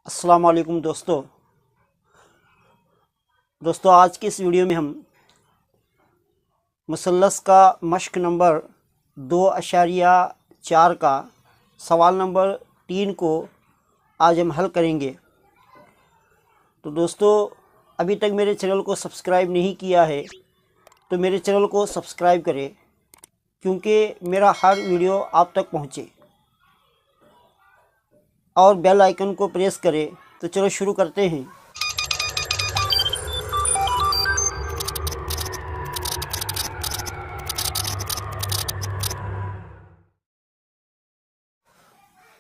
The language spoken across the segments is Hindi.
अस्सलाम वालेकुम दोस्तों आज की इस वीडियो में हम मुसल्लस का मश्क नंबर 2.4 का सवाल नंबर 3 को आज हम हल करेंगे। तो दोस्तों अभी तक मेरे चैनल को सब्सक्राइब नहीं किया है तो मेरे चैनल को सब्सक्राइब करें, क्योंकि मेरा हर वीडियो आप तक पहुँचे, और बेल आइकन को प्रेस करें। तो चलो शुरू करते हैं।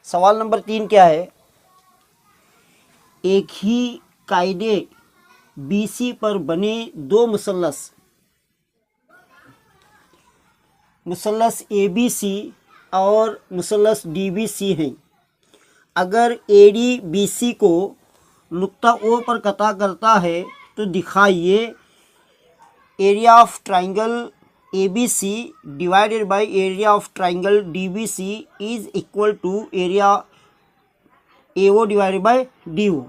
सवाल नंबर 3 क्या है? एक ही कायदे BC पर बने दो मुसल्लस ABC और मुसल्लस DBC हैं। अगर AD BC को नुक्ता O पर कता करता है तो दिखाइए area of triangle ABC divided by area of triangle DBC is equal to area AO divided by DO।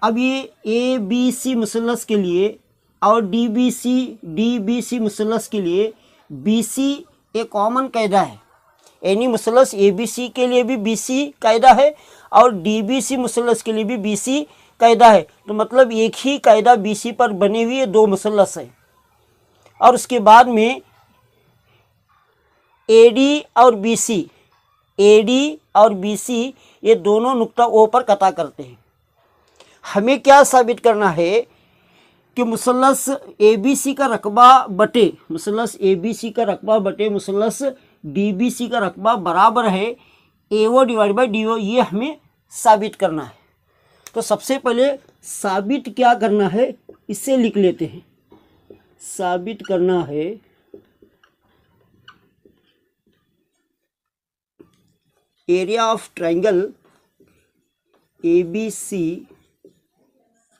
अब ये ABC मुसल्लस के लिए और DBC मुसल्लस के लिए BC एक कॉमन कायदा है, यानी मुसल्लस ABC के लिए भी BC कायदा है और DBC मुसल्लस के लिए भी BC कायदा है। तो मतलब एक ही कायदा BC पर बने हुए दो मुसल्लस है। और उसके बाद में AD और BC ये दोनों नुक्ता O पर कता करते हैं। हमें क्या साबित करना है कि मुसल्लस ABC का रकबा बटे मुसल्लस DBC का रकबा बराबर है AO डिवाइड बाई DO। ये हमें साबित करना है। तो सबसे पहले साबित क्या करना है इससे लिख लेते हैं। साबित करना है area of triangle ABC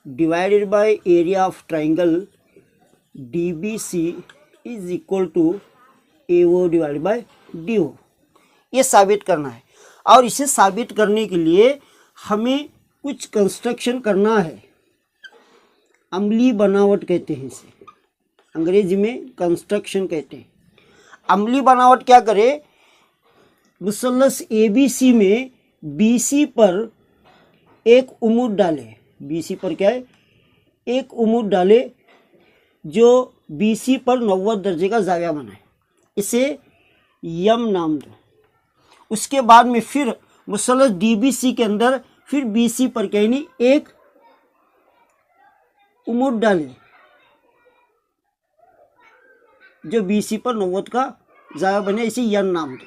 divided by area of triangle DBC is equal to AO divided by DO। ये साबित करना है। और इसे साबित करने के लिए हमें कुछ कंस्ट्रक्शन करना है। अमली बनावट कहते हैं इसे, अंग्रेजी में कंस्ट्रक्शन कहते हैं। अमली बनावट क्या करे? मुसल्लस ABC में BC पर एक उम्मूद डाले। BC पर क्या है? एक उम्मूद डाले जो BC पर 90 दर्जे का ज़ाविया बनाए। इसे यम नाम दो। उसके बाद में फिर मुसल्लस DBC के अंदर फिर BC पर क्या नहीं एक उम्मूद डाले जो BC पर 90 का ज़ाविया बने। इसे यन नाम दो।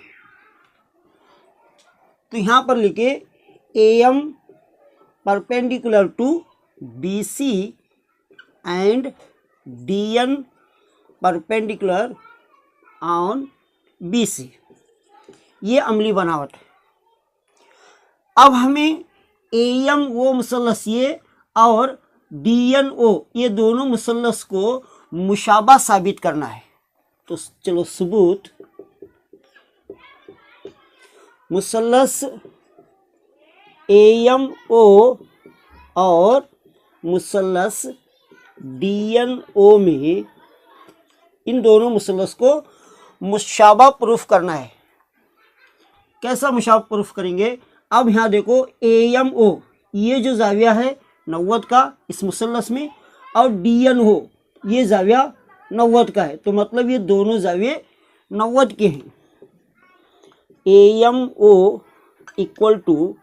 तो यहाँ पर लिखे AM perpendicular to BC and DN perpendicular on BC। ये अमली बनावट है। अब हमें AMO मुसल्लस ये और DNO ये दोनों मुसल्लस को मुशाबा साबित करना है। तो चलो सबूत। मुसल्लस AMO और मुसल्लस DNO में इन दोनों मुसल्लस को मुशाबा प्रूफ करना है। कैसा मुशाबा प्रूफ करेंगे? अब यहाँ देखो AMO ये जो ज़ाविया है 90 का इस मुसल्लस में, और DNO ये ज़ाविया 90 का है। तो मतलब ये दोनों ज़ाविये 90 के हैं। AMO इक्वल टू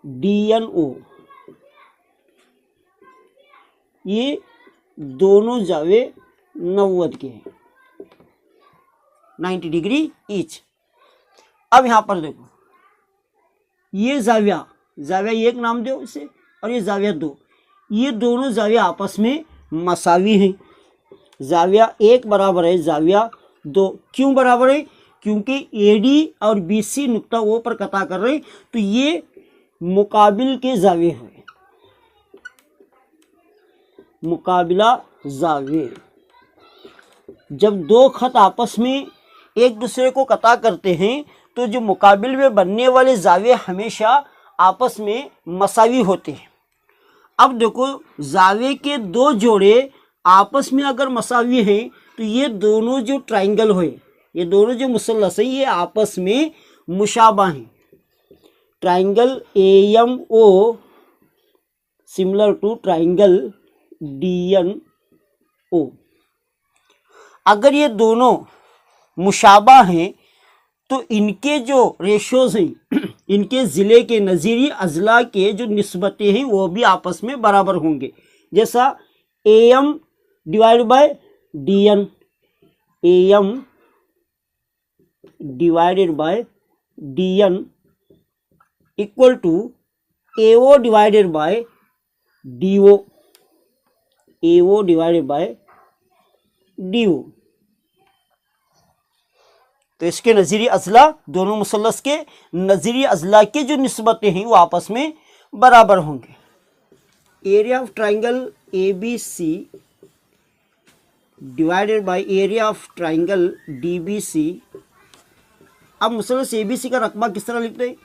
DNO, ये दोनों ज़ाविये 90 के हैं, 90 डिग्री ईच। अब यहाँ पर देखो ये ज़ाविया एक नाम दो इसे, और ये ज़ाविया 2। ये दोनों ज़ाविया आपस में मसावी हैं। ज़ाविया 1 बराबर है ज़ाविया 2। क्यों बराबर है? क्योंकि AD और BC नुक्ता O पर कता कर रहे हैं। तो ये मुकाबिल के ज़ाविये हैं, मुकाबिला ज़ाविये। जब दो खत आपस में एक दूसरे को कता करते हैं तो जो मुकाबिल में बनने वाले ज़ाविये हमेशा आपस में मसावी होते हैं। अब देखो जावे के दो जोड़े आपस में अगर मसावी हैं तो ये दोनों जो ट्राइंगल हुए, ये दोनों जो मुसल्लस हैं, ये आपस में मुशाबा हैं। Triangle AMO similar to triangle DNO। अगर ये दोनों मुशाबा हैं तो इनके जो रेशोज हैं, इनके ज़िले के नज़ीरी अजला के जो निस्बतें हैं वो भी आपस में बराबर होंगे। जैसा AM divide by DN, AM divided by DN equal to AO divided by DO, AO divided by DO। तो इसके नज़ीरी अजला, दोनों मुसल्लस के नज़ीरी अजला के जो निस्बतें हैं वो आपस में बराबर होंगे। Area of triangle ABC divided by area of triangle DBC। अब मुसल्लस ABC का रकबा किस तरह लिखते हैं?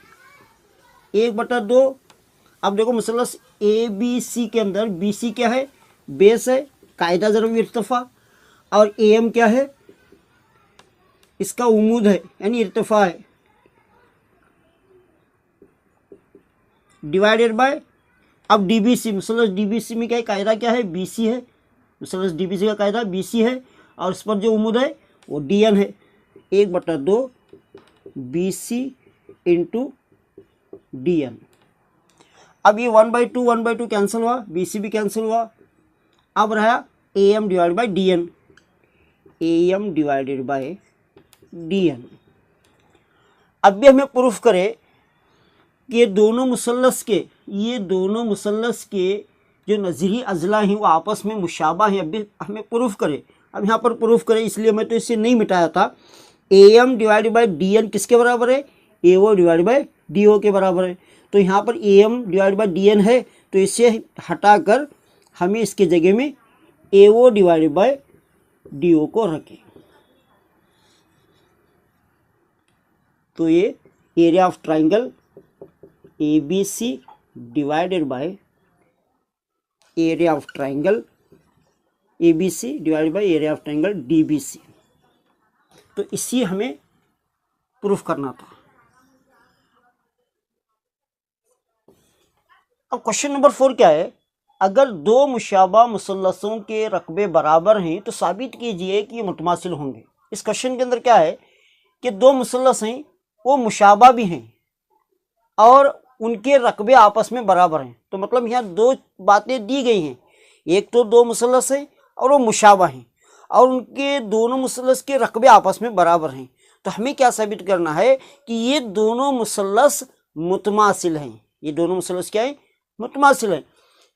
1/2। अब देखो मुसल्लस ABC के अंदर BC क्या है? बेस है, कायदा ज़रब इर्तिफा, और AM क्या है? इसका उमूद है यानी इर्तिफा है, डिवाइडेड बाय अब DBC, मुसल्लस DBC में क्या है? कायदा क्या है? BC है। मुसल्लस DBC का कायदा BC है और इस पर जो उमूद है वो DN है। 1/2 BC इंटू DN। अब ये 1/2 कैंसिल हुआ, BC भी कैंसिल हुआ। अब रहा AM divided by DN, AM divided by DN। अब भी हमें प्रूफ करे कि ये दोनों मुसल्लस के जो नज़ीरी अजला हैं वो आपस में मुशाबा हैं। अभी हमें प्रूफ करे, अब यहाँ पर प्रूफ करे, इसलिए मैं तो इसे नहीं मिटाया था। AM डिवाइडेड बाय DN किसके बराबर है? AO डिवाइडेड बाय DO के बराबर है। तो यहाँ पर AM डिवाइडेड बाय DN है, तो इसे हटाकर हमें इसके जगह में AO डिवाइडेड बाय DO को रखें। तो ये area of triangle ABC divided by area of triangle ABC divided by area of triangle DBC। तो इसी हमें प्रूफ करना था। अब क्वेश्चन नंबर 4 क्या है? अगर दो मुशाबा मुसल्लसों के रकबे बराबर हैं तो साबित कीजिए कि ये मुतमासिल होंगे। इस क्वेश्चन के अंदर क्या है कि दो मुसल्लस हैं, वो मुशाबा भी हैं और उनके रकबे आपस में बराबर हैं। तो मतलब यहाँ दो बातें दी गई हैं, एक तो दो मुसल्लस हैं और वो मुशाबा हैं और उनके दोनों मुसल्लस के रकबे आपस में बराबर हैं। तो हमें क्या साबित करना है कि ये दोनों मुसल्लस मुतमासिल हैं। ये दोनों मुसल्लस क्या है? मुतमासिल हैं।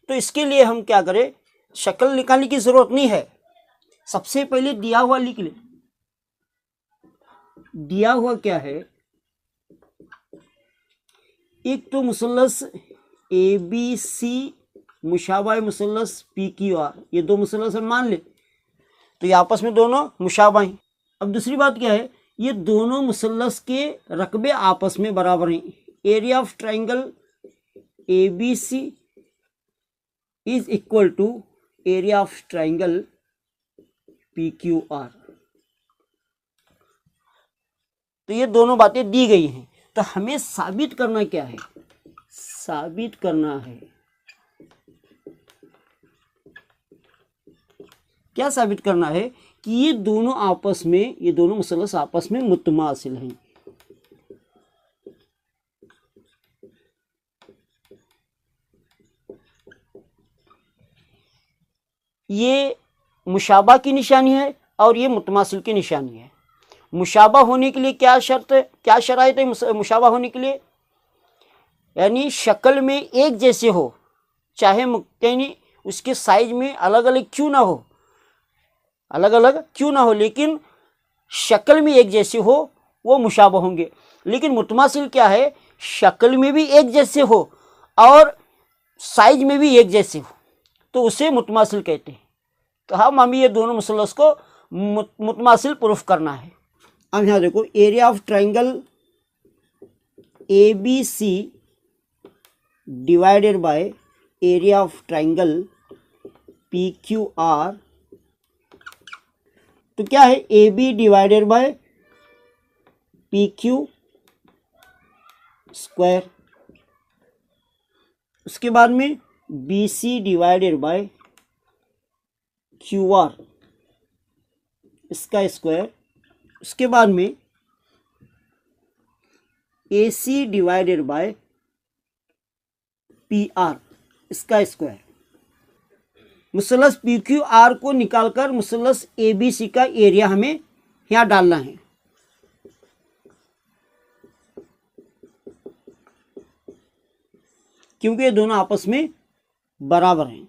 तो इसके लिए हम क्या करें? शक्ल निकालने की ज़रूरत नहीं है, सबसे पहले दिया हुआ लिख ले। दिया हुआ क्या है? एक तो मुसल्लस ABC मुशाबा मुसल्लस PQR, ये दो मुसल्लस हम मान ले, तो ये आपस में दोनों मुशाबा हैं। अब दूसरी बात क्या है? ये दोनों मुसल्लस के रकबे आपस में बराबर हैं। Area of triangle ABC is equal to area of triangle PQR। तो ये दोनों बातें दी गई हैं। तो हमें साबित करना क्या है? साबित करना है, क्या साबित करना है? कि ये दोनों आपस में, ये दोनों मुसल्लस आपस में मुतमासिल हैं। ये मुशाबा की निशानी है और ये मुतमासिल की निशानी है। मुशाबा होने के लिए क्या शर्त है, क्या शराइत है मुशाबा होने के लिए? यानी शक्ल में एक जैसे हो, चाहे यानी उसके साइज में अलग अलग क्यों ना हो, अलग अलग क्यों ना हो, लेकिन शक्ल में एक जैसे हो, वो मुशाबा होंगे। लेकिन मुतमासिल क्या है? शक्ल में भी एक जैसे हो और साइज में भी एक जैसे हो, तो उसे मुतमासिल कहते हैं। तो हमें ये दोनों मुसल्लस को मुतमासिल प्रूफ करना है। अब यहाँ देखो, area of triangle ABC divided by area of triangle P Q R, तो क्या है A B divided by P Q square. उसके बाद में B C divided by Q R इसका स्क्वायर। उसके बाद में A C divided by P R इसका स्क्वायर। मुसलस पी क्यू आर को निकालकर मुसलस ए बी सी का एरिया हमें यहाँ डालना है। क्योंकि ये दोनों आपस में बराबर हैं।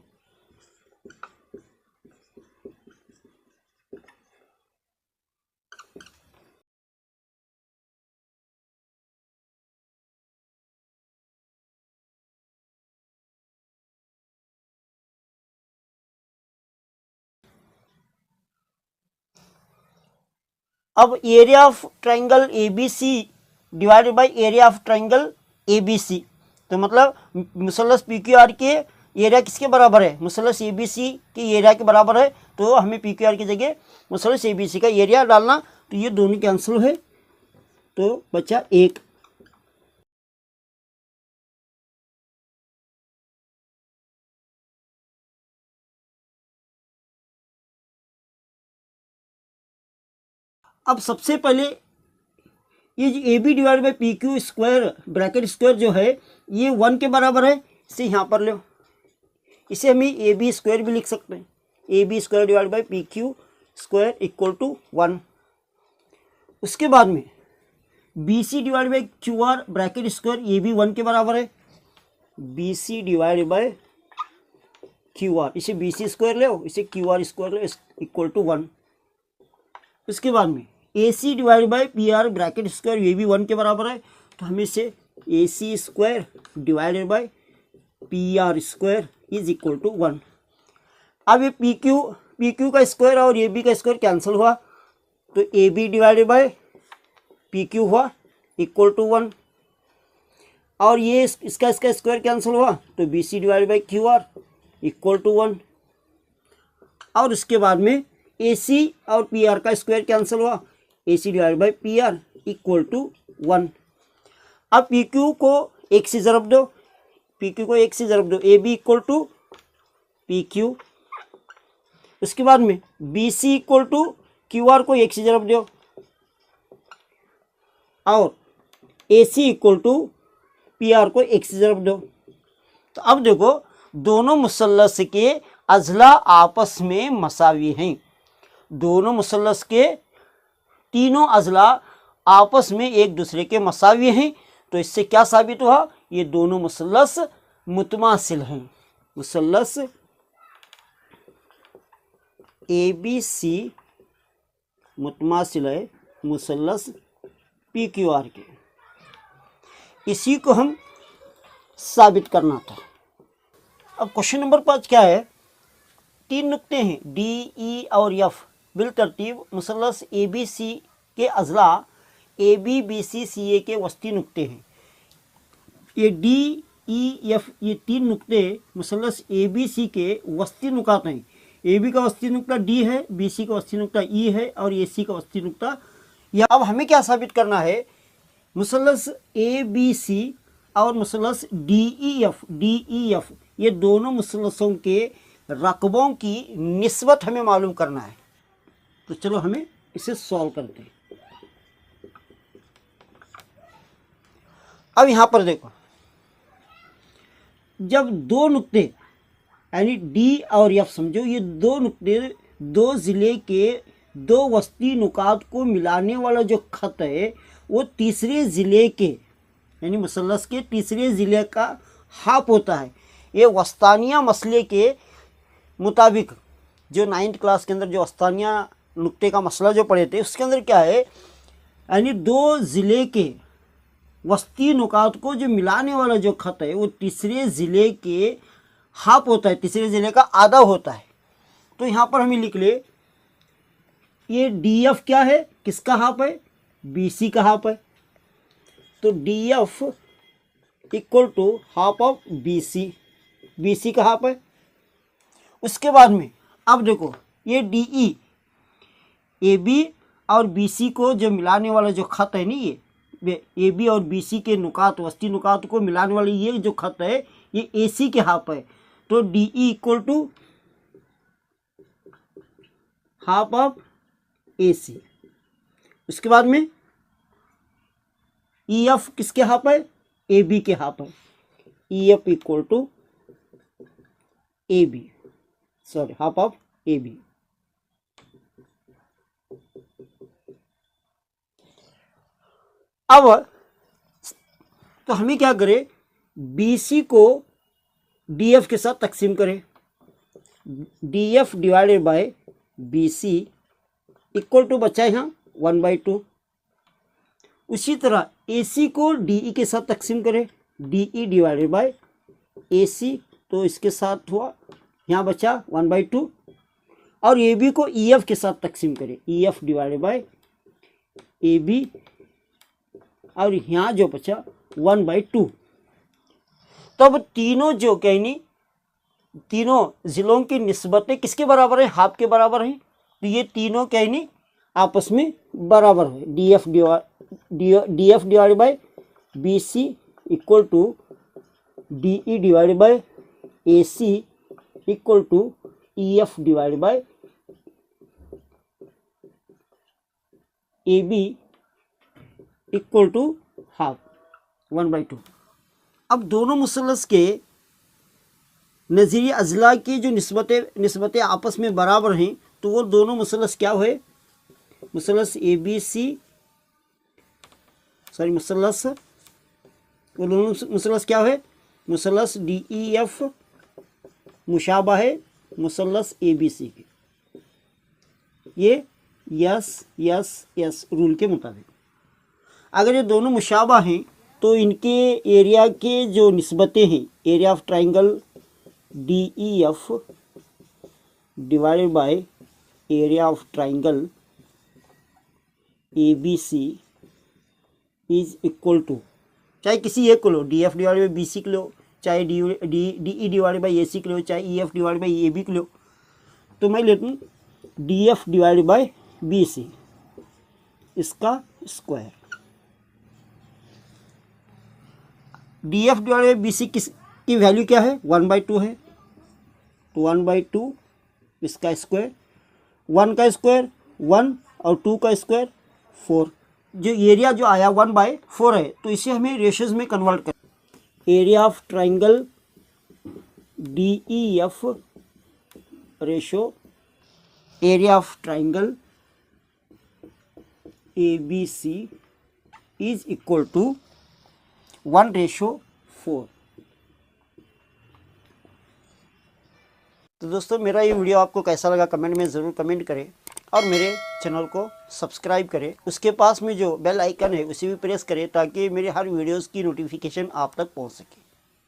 अब area of triangle A B C divided by area of triangle A B C, तो मतलब मुसलस पी क्यू आर के एरिया किसके बराबर है, मुसलस ए बी सी के एरिया के बराबर है। तो हमें पी क्यू आर की जगह मुसलस ए बी सी का एरिया डालना, तो ये दोनों कैंसिल है, तो बचा एक। अब सबसे पहले ये जो A B divide by P Q square bracket square जो है ये 1 के बराबर है, इसे यहाँ पर लो। इसे हम ए बी स्क्वायर भी लिख सकते हैं, A B square divide by P Q square equal to 1। उसके बाद में B C divide by Q R bracket square ये भी 1 के बराबर है, B C divide by Q R, इसे बी सी स्क्वायर ले, इसे क्यू आर स्क्वायर ले इक्वल टू 1। उसके बाद में A C divide by P R bracket square ये भी 1 के बराबर है, तो हमें इसे A C square divided by P R square is equal to 1। अब ये पी क्यू का स्क्वायर और ए बी का स्क्वायर कैंसिल हुआ, तो A B divided by P Q हुआ इक्वल टू 1, और ये इसका स्क्वायर कैंसिल हुआ, तो B C divided by Q R equal to 1। और उसके बाद में ए सी और पी आर का स्क्वायर कैंसिल हुआ, A C divide by P R equal to 1। अब पी क्यू को 1 से ज़रब दो, पी क्यू को 1 से ज़रब दो, A B equal to P Q. उसके बाद में B C equal to Q R को 1 से ज़रब दो, और A C equal to P R को 1 से ज़रब दो। तो अब देखो दोनों मुसल्लस के अज़ला आपस में मसावी हैं, दोनों मुसल्लस के तीनों अज़ला आपस में एक दूसरे के मसावी हैं। तो इससे क्या साबित हुआ, ये दोनों मुसल्लस मुतमासिल हैं। मुसल्लस ए बी सी मुतमासिल है मुसल्लस पी क्यू आर के, इसी को हम साबित करना था। अब क्वेश्चन नंबर 5 क्या है, 3 नुक्ते हैं डी ई और एफ बिल तरतीब मुसल्लस ए बी सी के अज़ला ए बी बी सी सी ए के वस्ती नुक्ते हैं। ये डी ई एफ ये 3 नुक्ते मुसल्लस ए बी सी के वस्ती नुकात हैं। ए बी का वस्ती नुक्ता डी है, बी सी का वस्ती नुक्ता ई है, और ए सी का वस्ती नुक्ता या। अब हमें क्या साबित करना है, मुसल्लस ए बी सी और मुसल्लस डी ई एफ ये दोनों मुसल्लसों के रकबों की निस्बत हमें मालूम करना है। तो चलो हमें इसे सॉल्व करते हैं। अब यहाँ पर देखो, जब 2 नुक्ते यानी डी और एफ समझो, ये 2 नुक्ते 2 ज़िले के 2 वस्ती नुकात को मिलाने वाला जो ख़त है वो तीसरे ज़िले के यानी मुसल्लस के तीसरे ज़िले का हाफ होता है। ये वस्तानिया मसले के मुताबिक जो 9th क्लास के अंदर जो वस्तानिया नुक्ते का मसला जो पढ़े थे उसके अंदर क्या है, यानी 2 ज़िले के वस्ती नुकात को जो मिलाने वाला जो ख़त है वो तीसरे ज़िले के हाफ होता है, तीसरे ज़िले का आधा होता है। तो यहाँ पर हमें लिख ले, ये डी एफ क्या है, किसका हाफ है, बी सी का हाफ है। तो D F equal to half of B C, B C का हाफ है। उसके बाद में अब देखो ये डी ई, ए बी और बी सी को जो मिलाने वाला जो खत है नहीं, ये ए बी और बी सी के नुकात, वस्ती नुकात को मिलाने वाली ये जो खत है ये ए सी के हाफ है। तो D E equal to half of A C. उसके बाद में ई एफ किसके हाफ है, ए बी के हाफ है। E F equal to A B, sorry half of A B. अब तो हमें क्या करें, बी सी को डी एफ के साथ तकसीम करें। D F divided by B C equal to बचा है यहाँ 1/2। उसी तरह ए सी को डी ई के साथ तकसीम करें, D E divided by A सी, तो इसके साथ हुआ यहाँ बचा 1/2। और ए बी को ई एफ के साथ तकसीम करें, E F divided by A B, और यहाँ जो बचा 1/2। तो अब तीनों जो कहनी तीनों ज़िलों की निस्बतें किसके बराबर है, हाफ के बराबर हैं। तो ये तीनों कहनी आपस में बराबर है। D F divided by B C equal to D E divided by A C equal to E F divided by A B equal to half 1/2। अब दोनों मुसलस के नज़ीरी अजला की जो निस्बतें आपस में बराबर हैं, तो वो दोनों मुसलस क्या हुए, मुसलस ए बी सी, सॉरी मुसलस, वो दोनों मुसलस क्या हुए, मुसलस डी ई एफ मुशाबा है मुसलस ए बी सी के। ये यस यस यस रूल के मुताबिक अगर ये दोनों मुशाबा हैं तो इनके एरिया के जो निस्बतें हैं, area of triangle D E F divided by area of triangle A B C is equal to, चाहे किसी एक को लो, D F divided by B C को लो, चाहे D E divided by A C को लो, चाहे E F divided by A B को लो। तो मैं लेता हूँ D F divided by B C, इसका square. D F divided by B सी की वैल्यू क्या है, 1/2 है। तो 1/2 इसका स्क्वायर, 1 का स्क्वायर 1 और 2 का स्क्वायर 4। जो एरिया जो आया 1/4 है, तो इसे हमें रेशियोज में कन्वर्ट कर। Area of triangle D E F ratio area of triangle A B C is equal to 1/4। तो दोस्तों मेरा ये वीडियो आपको कैसा लगा कमेंट में ज़रूर कमेंट करें, और मेरे चैनल को सब्सक्राइब करें। उसके पास में जो बेल आइकन है उसे भी प्रेस करें ताकि मेरे हर वीडियोस की नोटिफिकेशन आप तक पहुंच सके।